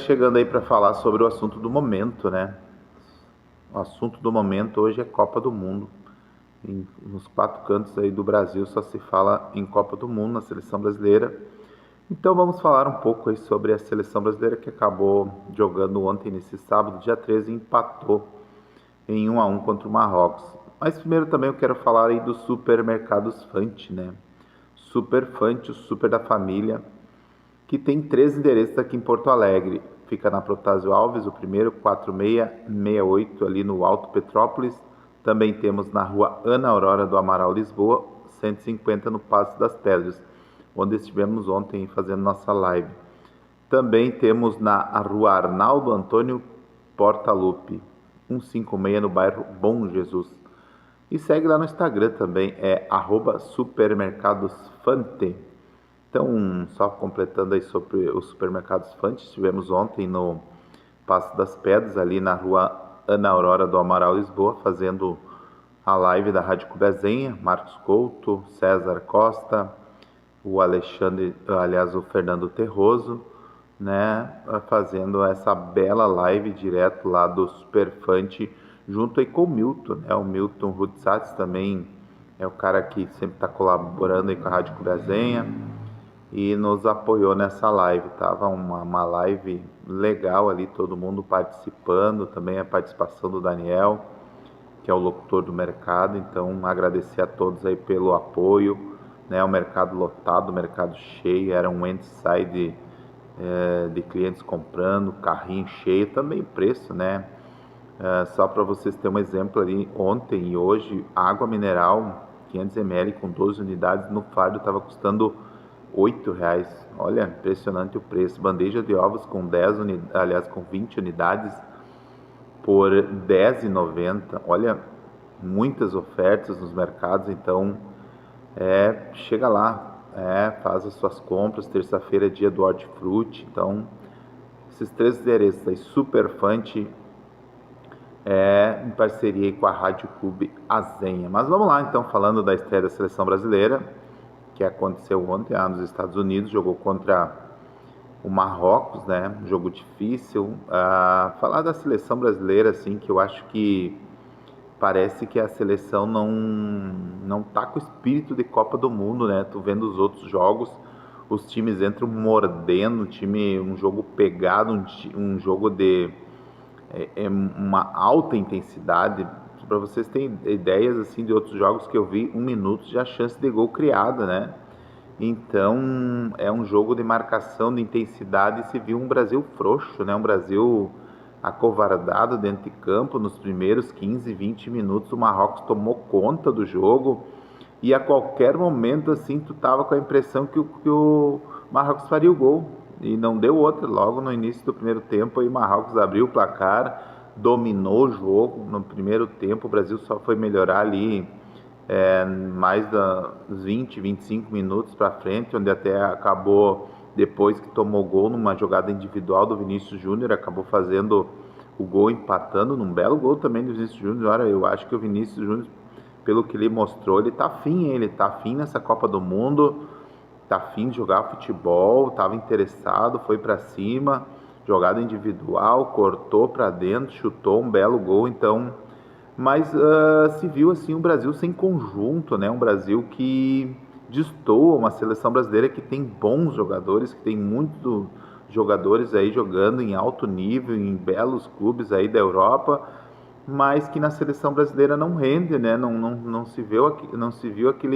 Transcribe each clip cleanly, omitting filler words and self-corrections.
chegando aí para falar sobre o assunto do momento, né? O assunto do momento hoje é Copa do Mundo. Nos quatro cantos aí do Brasil só se fala em Copa do Mundo, na seleção brasileira. Então vamos falar um pouco aí sobre a seleção brasileira que acabou jogando ontem, nesse sábado, dia 13, e empatou em 1-1 contra o Marrocos. Mas primeiro também eu quero falar aí dos supermercados Fante, né? Super Fante, o super da família, que tem 3 endereços aqui em Porto Alegre. Fica na Protásio Alves, o primeiro, 4668, ali no Alto Petrópolis. Também temos na rua Ana Aurora do Amaral, Lisboa, 150 no Paço das Pedras, onde estivemos ontem fazendo nossa live. Também temos na rua Arnaldo Antônio Portalupe, 156 no bairro Bom Jesus. E segue lá no Instagram também, é @supermercadosfante. Então, só completando aí sobre os supermercados Fante, estivemos ontem no Paço das Pedras, ali na rua Ana Aurora do Amaral, Lisboa, fazendo a live da Rádio Cubazenha, Marcos Couto, César Costa, o Alexandre, aliás, o Fernando Terroso, né, fazendo essa bela live direto lá do Superfante, junto aí com o Milton, né, o Milton Rutsatz também é o cara que sempre está colaborando aí com a Rádio Cubazenha, e nos apoiou nessa live. Tava uma live legal ali, todo mundo participando, também a participação do Daniel, que é o locutor do mercado. Então agradecer a todos aí pelo apoio, né? O mercado lotado, o mercado cheio, era um endside de clientes comprando, carrinho cheio, também preço, né? Só para vocês terem um exemplo ali, ontem e hoje, água mineral 500 ml com 12 unidades no fardo estava custando R$ 8. Olha, impressionante o preço. Bandeja de ovos com 10 unidades, aliás, com 20 unidades por R$ 10,90. Olha, muitas ofertas nos mercados, então chega lá, faz as suas compras. Terça-feira é dia do hortifruti, então esses 3 endereços aí, Superfante, em parceria com a Rádio Clube Azenha. Mas vamos lá, então, falando da estreia da seleção brasileira, que aconteceu ontem lá nos Estados Unidos, jogou contra o Marrocos, né? Um jogo difícil. Falar da seleção brasileira, assim, que eu acho que parece que a seleção não tá com o espírito de Copa do Mundo, né? Tu vendo os outros jogos, os times entram mordendo, um jogo pegado, um jogo de uma alta intensidade. Para vocês terem ideias assim de outros jogos que eu vi, 1 minuto já chance de gol criada, né? Então é um jogo de marcação, de intensidade, e se viu um Brasil frouxo, né? Um Brasil acovardado dentro de campo. Nos primeiros 15, 20 minutos o Marrocos tomou conta do jogo, e a qualquer momento assim tu tava com a impressão que o Marrocos faria o gol, e não deu outra. Logo no início do primeiro tempo aí o Marrocos abriu o placar, dominou o jogo. No primeiro tempo o Brasil só foi melhorar ali mais dos 20, 25 minutos para frente, onde até acabou, depois que tomou gol numa jogada individual do Vinícius Júnior, acabou fazendo o gol, empatando num belo gol também do Vinícius Júnior. Eu acho que o Vinícius Júnior, pelo que ele mostrou, ele tá afim nessa Copa do Mundo, tá afim de jogar futebol, estava interessado, foi para cima, jogada individual, cortou para dentro, chutou um belo gol. Então, mas se viu assim um Brasil sem conjunto, né? Um Brasil que destoa, uma seleção brasileira que tem bons jogadores, que tem muitos jogadores aí jogando em alto nível, em belos clubes aí da Europa, mas que na seleção brasileira não rende, né? Não se viu, não se viu aquela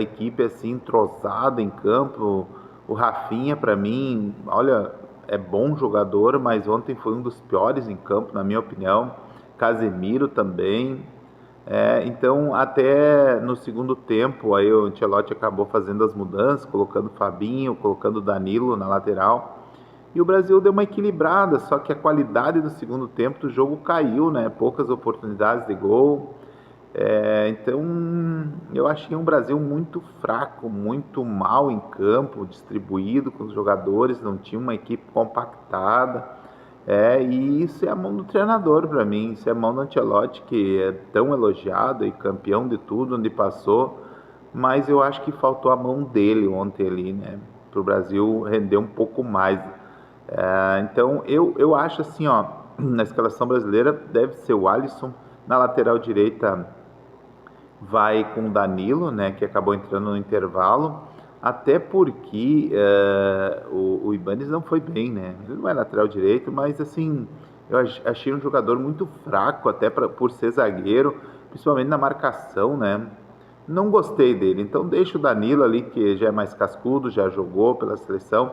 equipe assim entrosada em campo. O Rafinha, para mim, olha, é bom jogador, mas ontem foi um dos piores em campo, na minha opinião. Casemiro também. Então, até no segundo tempo, aí o Ancelotti acabou fazendo as mudanças, colocando Fabinho, colocando Danilo na lateral. E o Brasil deu uma equilibrada, só que a qualidade do segundo tempo do jogo caiu, né? Poucas oportunidades de gol. Então, eu achei um Brasil muito fraco, muito mal em campo, distribuído com os jogadores, não tinha uma equipe compactada. E isso é a mão do treinador para mim, isso é a mão do Ancelotti, que é tão elogiado e campeão de tudo onde passou, mas eu acho que faltou a mão dele ontem ali, né? para o Brasil render um pouco mais. Então eu acho assim, ó, na escalação brasileira deve ser o Alisson, na lateral direita vai com o Danilo, né, que acabou entrando no intervalo, até porque o Ibanez não foi bem, né? Ele não é lateral direito, mas assim, eu achei um jogador muito fraco, até por ser zagueiro, principalmente na marcação, né? Não gostei dele, então deixa o Danilo ali, que já é mais cascudo, já jogou pela seleção.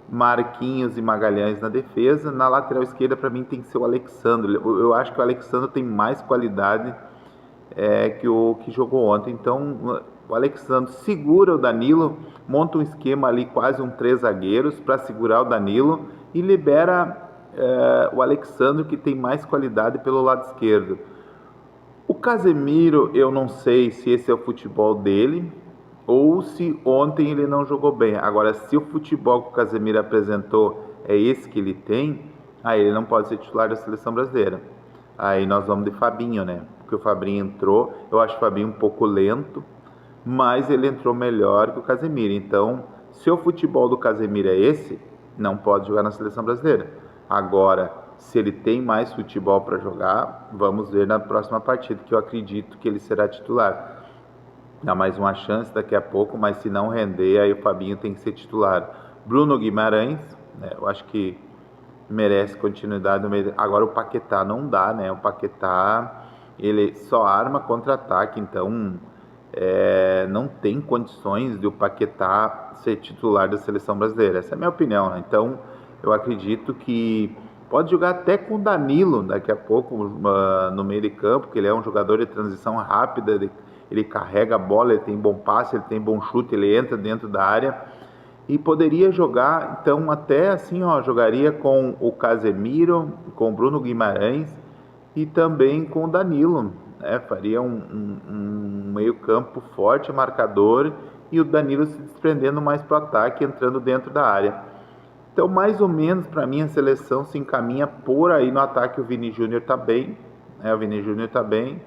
Marquinhos e Magalhães na defesa. Na lateral esquerda, para mim, tem que ser o Alexandre. Eu acho que o Alexandre tem mais qualidade que o que jogou ontem. Então, o Alexandre segura o Danilo, monta um esquema ali, quase um 3 zagueiros, para segurar o Danilo e libera o Alexandre, que tem mais qualidade pelo lado esquerdo. O Casemiro, eu não sei se esse é o futebol dele ou se ontem ele não jogou bem. Agora, se o futebol que o Casemiro apresentou é esse que ele tem, aí ele não pode ser titular da seleção brasileira. Aí nós vamos de Fabinho, né? Porque o Fabinho entrou, eu acho o Fabinho um pouco lento, mas ele entrou melhor que o Casemiro. Então, se o futebol do Casemiro é esse, não pode jogar na seleção brasileira. Agora, se ele tem mais futebol para jogar, vamos ver na próxima partida, que eu acredito que ele será titular. Dá mais uma chance daqui a pouco, mas se não render, aí o Fabinho tem que ser titular. Bruno Guimarães, né, eu acho que merece continuidade no meio. Agora o Paquetá não dá, né? O Paquetá, ele só arma contra-ataque, então não tem condições de o Paquetá ser titular da seleção brasileira. Essa é a minha opinião, né? Então eu acredito que pode jogar até com o Danilo daqui a pouco no meio de campo, que ele é um jogador de transição rápida, ele carrega a bola, ele tem bom passe, ele tem bom chute, ele entra dentro da área e poderia jogar, então até assim, ó, jogaria com o Casemiro, com o Bruno Guimarães e também com o Danilo, né? Faria um meio campo forte, marcador, e o Danilo se desprendendo mais para o ataque, entrando dentro da área. Então, mais ou menos, para mim, a seleção se encaminha por aí no ataque. O Vini Júnior está bem, né? O Vini Júnior está bem.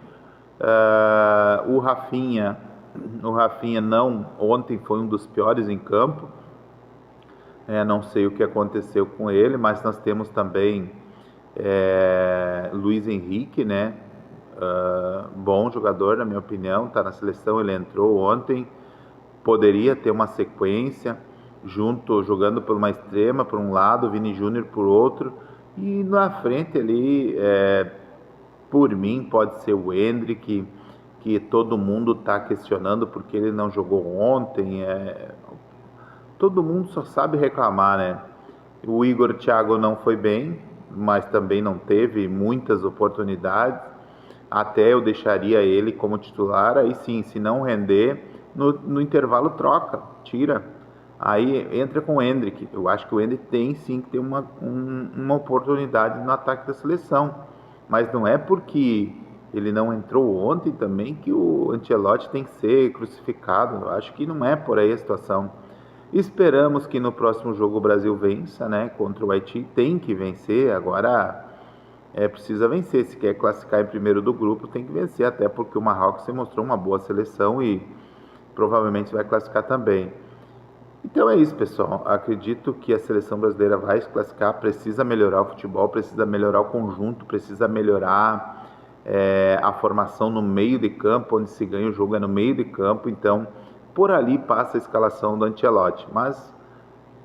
O Rafinha não, ontem foi um dos piores em campo. Não sei o que aconteceu com ele, mas nós temos também Luiz Henrique, né? Bom jogador, na minha opinião, está na seleção, ele entrou ontem, poderia ter uma sequência, jogando por uma extrema, por um lado, Vini Júnior por outro, e na frente ali, por mim, pode ser o Endrick, que todo mundo está questionando porque ele não jogou ontem, todo mundo só sabe reclamar, né? O Igor Thiago não foi bem, mas também não teve muitas oportunidades, até eu deixaria ele como titular, aí sim, se não render, no intervalo troca, tira. Aí entra com o Endrick. Eu acho que o Endrick tem sim que ter uma oportunidade no ataque da seleção. Mas não é porque ele não entrou ontem também que o Ancelotti tem que ser crucificado. Eu acho que não é por aí a situação. Esperamos que no próximo jogo o Brasil vença, né? Contra o Haiti. Tem que vencer. Agora precisa vencer. Se quer classificar em primeiro do grupo, tem que vencer. Até porque o Marrocos se mostrou uma boa seleção e provavelmente vai classificar também. Então é isso, pessoal. Acredito que a seleção brasileira vai se classificar, precisa melhorar o futebol, precisa melhorar o conjunto, precisa melhorar a formação no meio de campo, onde se ganha o jogo é no meio de campo. Então, por ali passa a escalação do Ancelotti. Mas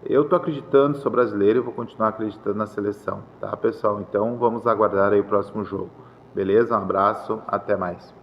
eu estou acreditando, sou brasileiro e vou continuar acreditando na seleção, tá, pessoal? Então vamos aguardar aí o próximo jogo. Beleza? Um abraço, até mais.